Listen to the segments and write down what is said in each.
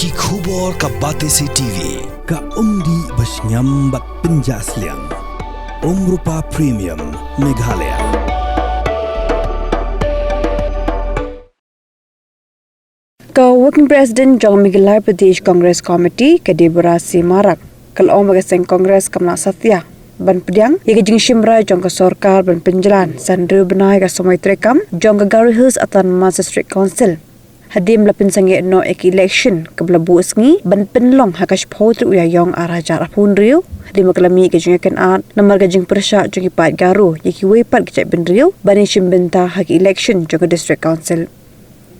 Ki khubor ka Batesi TV. Ka umdi basnyambak penjaslian. Rupa Premium Meghalaya. Ka Working President Jong Meghalaya Pradesh Congress Committee ka Deborah si Marak. Kal Magaseng Congress Kamna Satya. Ban Pediang, Yaga Jing Shimra Jong ka Sorkar Ban Pynjlan, Sandru Bnai ka Samoi Treikam, Jong ka Garo Hills Atan Masa District Council. Hadim lapin sangi no ek election kabla buas ngi ban penlong hakash potru ya yong arajar apun rio hadim kalami ke jing ken art namar ka jing persha jong pat garo yaki wepat ke ben rio bani shimbenta hak election jong district council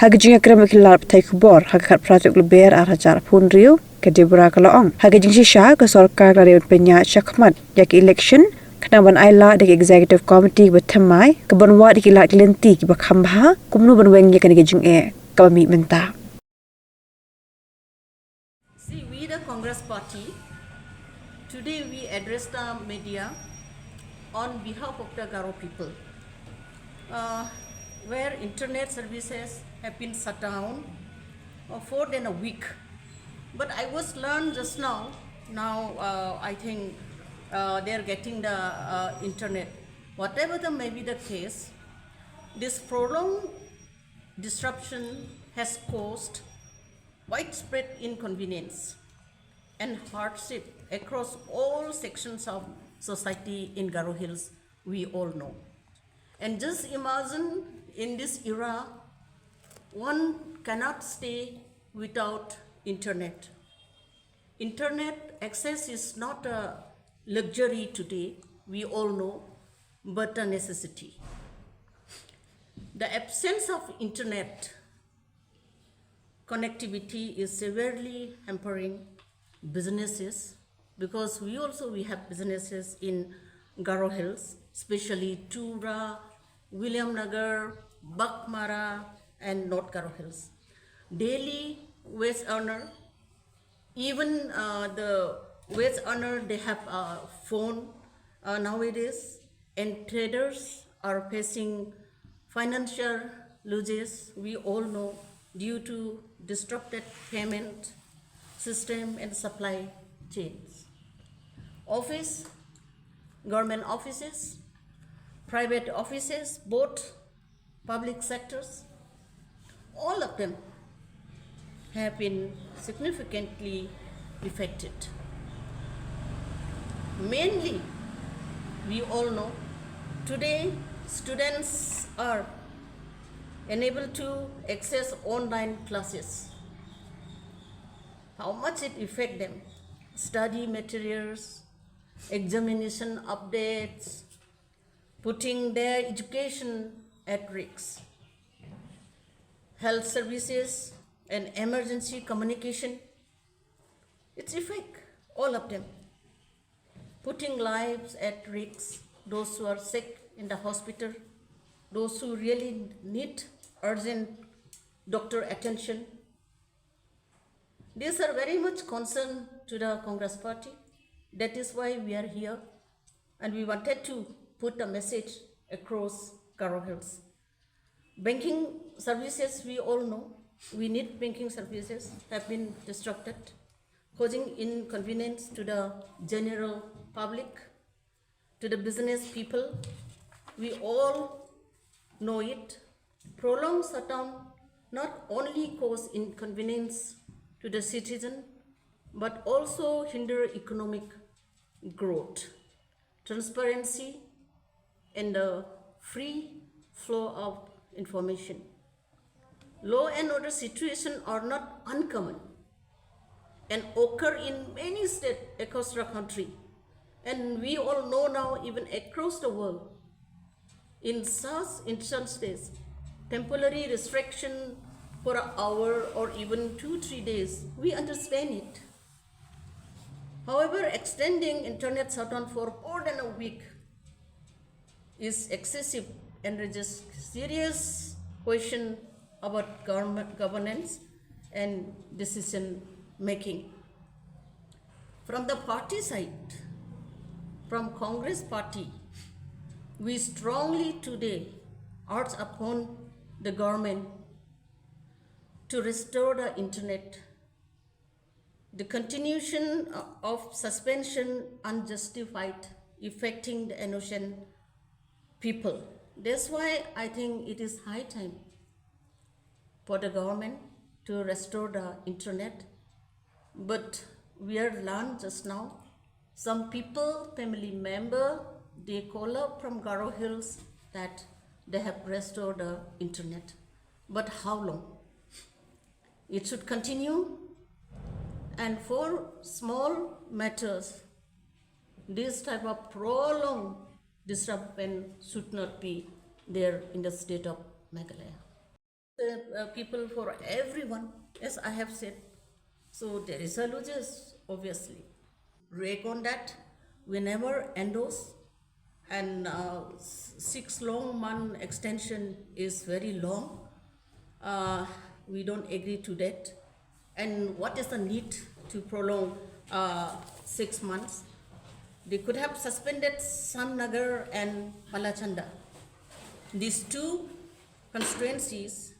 hak jing akram ke lap tai kubor hak khat pratuk leber arajar apun rio ke Deborah kalaong hak jing shisha ke sarkar dari penya syakmat yaki election kena ban aila dek executive committee bertemai ke banwa dikilat lenti ki bakhambha kumnu banweng ya kan jing kami minta. See, we the Congress Party, today we address the media on behalf of the Garo people, where internet services have been shut down for than a week. But I was learned just now, I think they are getting the internet. Whatever may be the case, this prolonged disruption has caused widespread inconvenience and hardship across all sections of society in Garo Hills, we all know. And just imagine in this era, one cannot stay without internet. Internet access is not a luxury today, we all know, but a necessity. The absence of internet connectivity is severely hampering businesses because we have businesses in Garo Hills, especially Tura, William Nagar, Bakmara and North Garo Hills. Daily wage earner, even the wage earner, they have a phone nowadays, and traders are facing financial losses, we all know, due to disrupted payment system and supply chains. Government offices, private offices, both public sectors, all of them have been significantly affected. Mainly, we all know, today students are unable to access online classes. How much it affect them? Study materials, examination updates, putting their education at risk. Health services and emergency communication, it's affect all of them. Putting lives at risk, those who are sick in the hospital, those who really need urgent doctor attention. These are very much concern to the Congress Party. That is why we are here, and we wanted to put a message across Garo Hills. Banking services, we all know, we need banking services, have been disrupted, causing inconvenience to the general public, to the business people. We all know it. Prolonged shutdown not only cause inconvenience to the citizen, but also hinder economic growth, transparency, and the free flow of information. Law and order situations are not uncommon and occur in many states across the country. And we all know now, even across the world, in such instances, temporary restriction for an hour or even 2-3 days, we understand it. However, extending internet shutdown for more than a week is excessive and raises serious question about governance and decision making. From the party side, from Congress Party, we strongly today urge upon the government to restore the internet the continuation of suspension unjustified affecting the innocent people. That's why I think it is high time for the government to restore the internet. But we are learned just now, some people, family member, they call up from Garo Hills that they have restored the internet. But how long? It should continue. And for small matters, this type of prolonged disruption should not be there in the state of Meghalaya. The people for everyone, as I have said, so there is a losers, obviously. Rake on that, we never endorse, and 6 long month extension is very long. We don't agree to that. And what is the need to prolong 6 months? They could have suspended Samnagar and Palachanda. These two constituencies,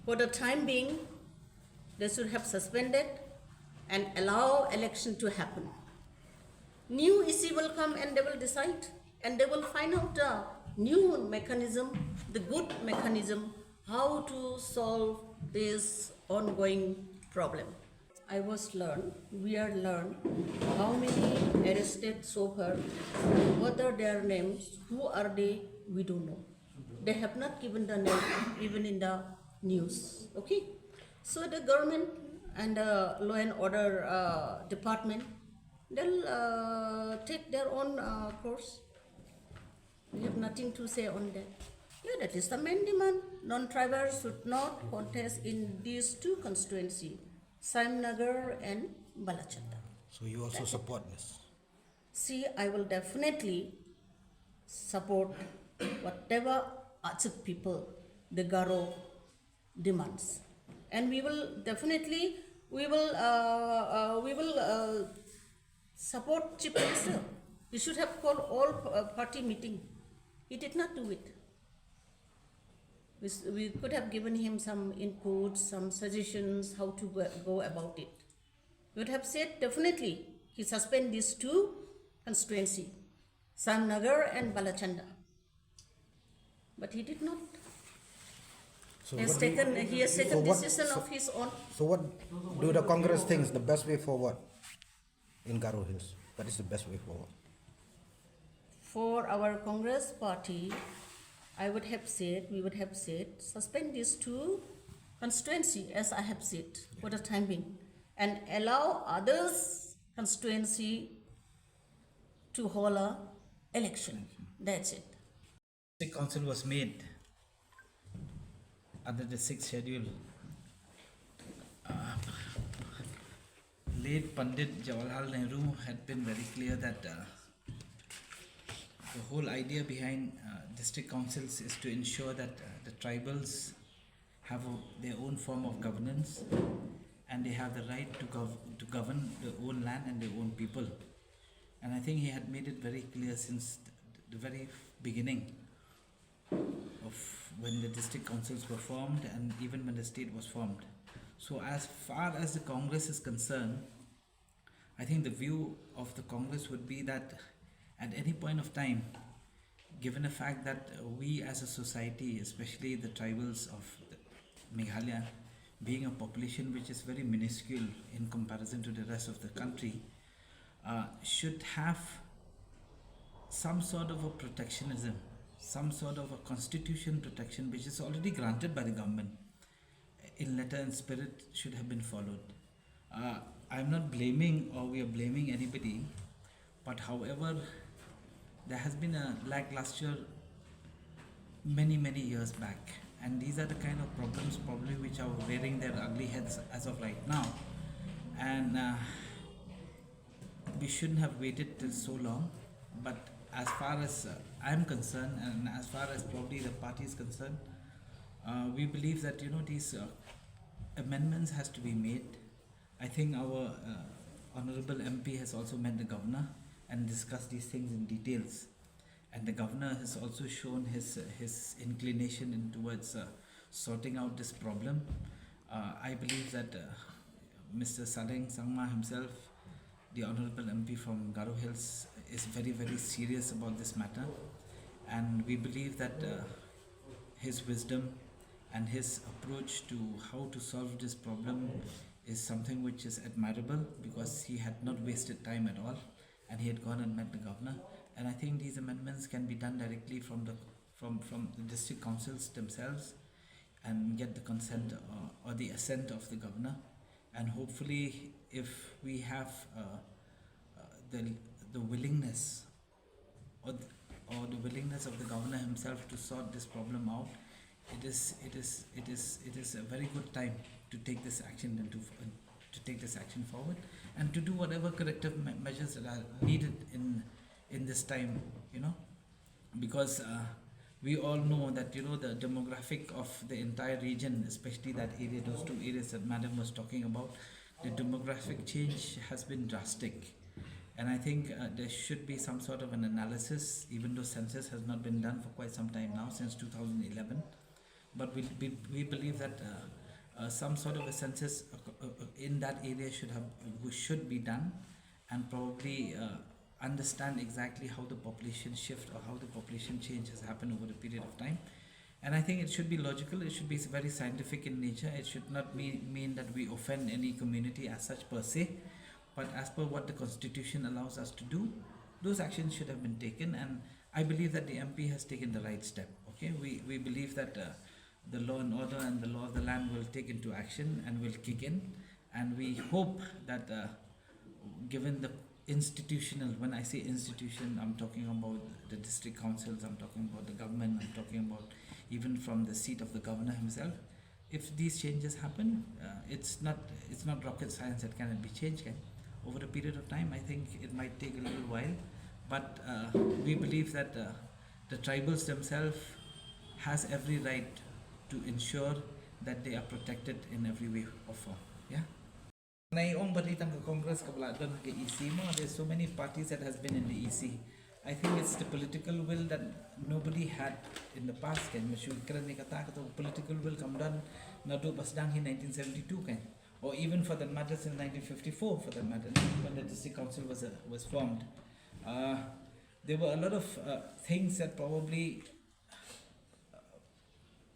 for the time being, they should have suspended and allow election to happen. New EC will come and they will decide, and they will find out the new mechanism, the good mechanism, how to solve this ongoing problem. We are learned how many arrested so far, what are their names, who are they, we don't know. They have not given the name even in the news, okay? So the government and the law and order department, they'll take their own course. We have nothing to say on that. Yeah, that is the main demand. Non-tribals should not contest in these two constituencies, Saimnagar and Balachanda. So you also support this? See, I will definitely support whatever Achik people, the Garo, demands. And we will definitely, support Chief Minister. He should have called all party meeting. He did not do it. We could have given him some input, some suggestions how to go about it. We would have said definitely he suspend these two constituency, Samnagar and Balachanda. But he did not. So he has what taken what- decision of his own. So what do the Congress think is the best way forward in Garo Hills? What is the best way forward? For our Congress party, we would have said, suspend these two constituency, as I have said, for the time being, and allow others constituency to hold a election. That's it. The council was made under the 6th schedule. Late Pandit Jawaharlal Nehru had been very clear that the whole idea behind district councils is to ensure that the tribals have their own form of governance, and they have the right to govern their own land and their own people. And I think he had made it very clear since the very beginning of when the district councils were formed and even when the state was formed. So as far as the Congress is concerned, I think the view of the Congress would be that at any point of time, given the fact that we as a society, especially the tribals of Meghalaya, being a population which is very minuscule in comparison to the rest of the country, should have some sort of a protectionism, some sort of a constitution protection which is already granted by the government in letter and spirit should have been followed. I'm not blaming or we are blaming anybody, but however, there has been a lackluster many years back, and these are the kind of problems probably which are rearing their ugly heads as of right now, and we shouldn't have waited till so long. But as far as I'm concerned, and as far as probably the party is concerned, we believe that these amendments has to be made. I think our honorable MP has also met the governor and discussed these things in details, and the governor has also shown his inclination towards sorting out this problem. I believe that Mr. Saleng Sangma himself, the Honorable MP from Garo Hills, is very, very serious about this matter. And we believe that his wisdom and his approach to how to solve this problem is something which is admirable, because he had not wasted time at all and he had gone and met the governor. And I think these amendments can be done directly from the district councils themselves and get the consent or the assent of the governor. And hopefully, if we have the willingness or the willingness of the governor himself to sort this problem out, it is a very good time to take this action and to take this action forward and to do whatever corrective measures that are needed in this time, because we all know that the demographic of the entire region, especially that area, those two areas that Madam was talking about, the demographic change has been drastic. And I think there should be some sort of an analysis, even though census has not been done for quite some time now, since 2011. But we believe that some sort of a census in that area should be done, and probably understand exactly how the population shift or how the population change has happened over a period of time. And I think it should be logical, it should be very scientific in nature. It should not mean that we offend any community as such per se, but as per what the constitution allows us to do, those actions should have been taken. And I believe that the MP has taken the right step. Okay, we believe that the law and order and the law of the land will take into action and will kick in, and we hope that given the institutional, when I say institution, I'm talking about the district councils, I'm talking about the government, I'm talking about even from the seat of the governor himself. If these changes happen, it's not rocket science that cannot be changed. Over a period of time, I think it might take a little while, but we believe that the tribals themselves has every right to ensure that they are protected in every way or form. Yeah. Congress there's so many parties that has been in the EC. I think it's the political will that nobody had in the past. Political will come down Nadu Basdang in 1972 or even for that matter in 1954 for that matter, when the district council was formed. There were a lot of things that probably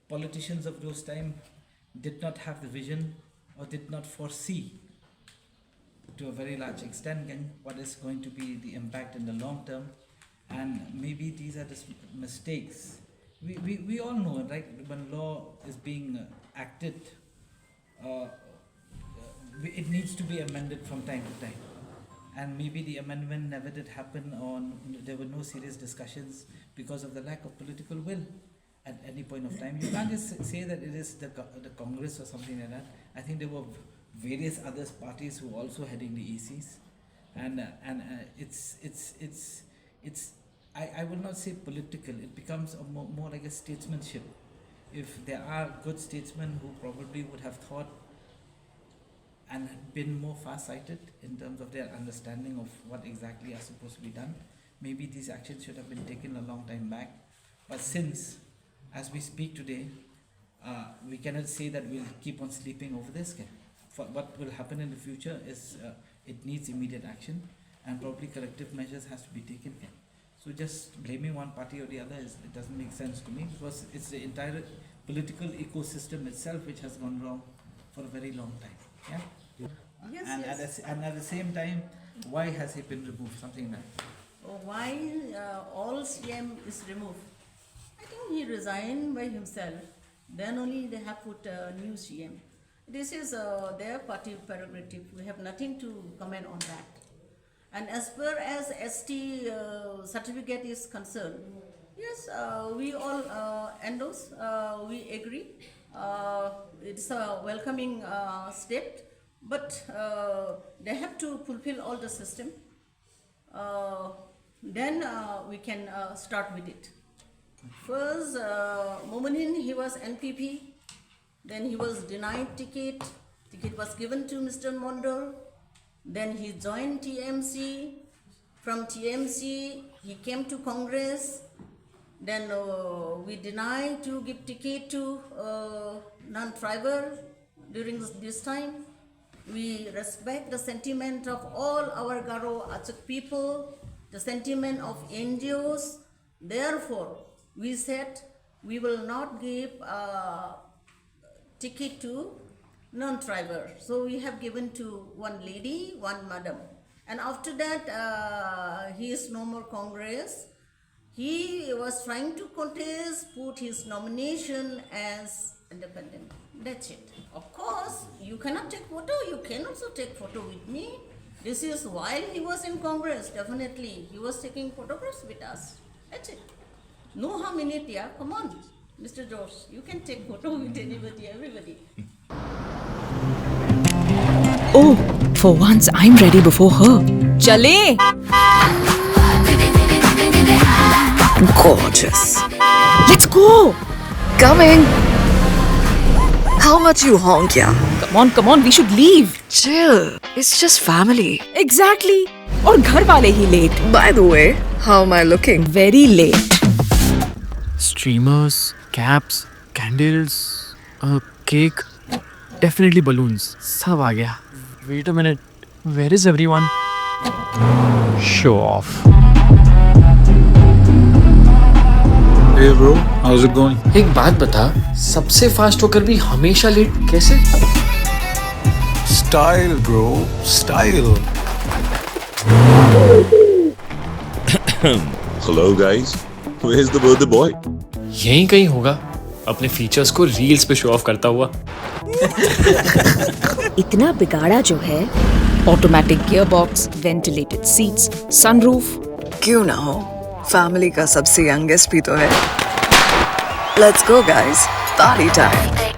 politicians of those time did not have the vision or did not foresee to a very large extent what is going to be the impact in the long term. And maybe these are the mistakes. We all know, right, when law is being acted, it needs to be amended from time to time. And maybe the amendment never did happen, or there were no serious discussions because of the lack of political will at any point of time. You can't just say that it is the Congress or something like that. I think there were various other parties who also heading the ECs, and it's I will not say political. It becomes more like a statesmanship. If there are good statesmen who probably would have thought and been more far-sighted in terms of their understanding of what exactly are supposed to be done, maybe these actions should have been taken a long time back. But since, as we speak today, we cannot say that we'll keep on sleeping over this. What will happen in the future is it needs immediate action, and probably corrective measures has to be taken. So just blaming one party or the other it doesn't make sense to me, because it's the entire political ecosystem itself which has gone wrong for a very long time. Yeah. Yes, and yes. At the same time, why has he been removed? Something like that. Why all CM is removed? I think he resigned by himself. Then only they have put a new CM. This is their party prerogative. We have nothing to comment on that. And as per as ST certificate is concerned, yes, we all endorse, we agree. It's a welcoming step, but they have to fulfill all the system. Then we can start with it. First, Momenin, he was NPP. Then he was denied ticket. Ticket was given to Mr. Mondor. Then he joined TMC. From TMC, he came to Congress. Then we denied to give ticket to non-tribal during this time. we respect the sentiment of all our Garo Achuk people, the sentiment of NGOs. Therefore, we said we will not give a ticket to non-tribal. So we have given to one lady, one madam. And after that, he is no more Congress. He was trying to contest, put his nomination as independent. That's it. Of course, you cannot take photo. You can also take photo with me. This is while he was in Congress. Definitely, he was taking photographs with us. That's it. No harm in it, yeah. Come on, Mr. George. You can take photo with anybody, everybody. Oh, for once I'm ready before her. Chale! Gorgeous. Let's go! Coming. How much you honk, yeah? Come on, we should leave. Chill. It's just family. Exactly. और घर वाले ही late. By the way, how am I looking? Very late. Streamers, caps, candles, a cake, definitely balloons. सब आ गया. Wait a minute. Where is everyone? Show off. Hey bro, how's it going? एक बात बता, सबसे fast होकर भी हमेशा late कैसे? Style bro, style. Hello guys, where's the birthday boy? यहीं कहीं होगा, अपने फीचर्स को रील्स पे शो ऑफ करता हुआ. इतना बिगाड़ा जो है, automatic gearbox, ventilated seats, sunroof. क्यों ना हो? फैमिली का सबसे यंगेस्ट भी तो है. Let's go guys, party time.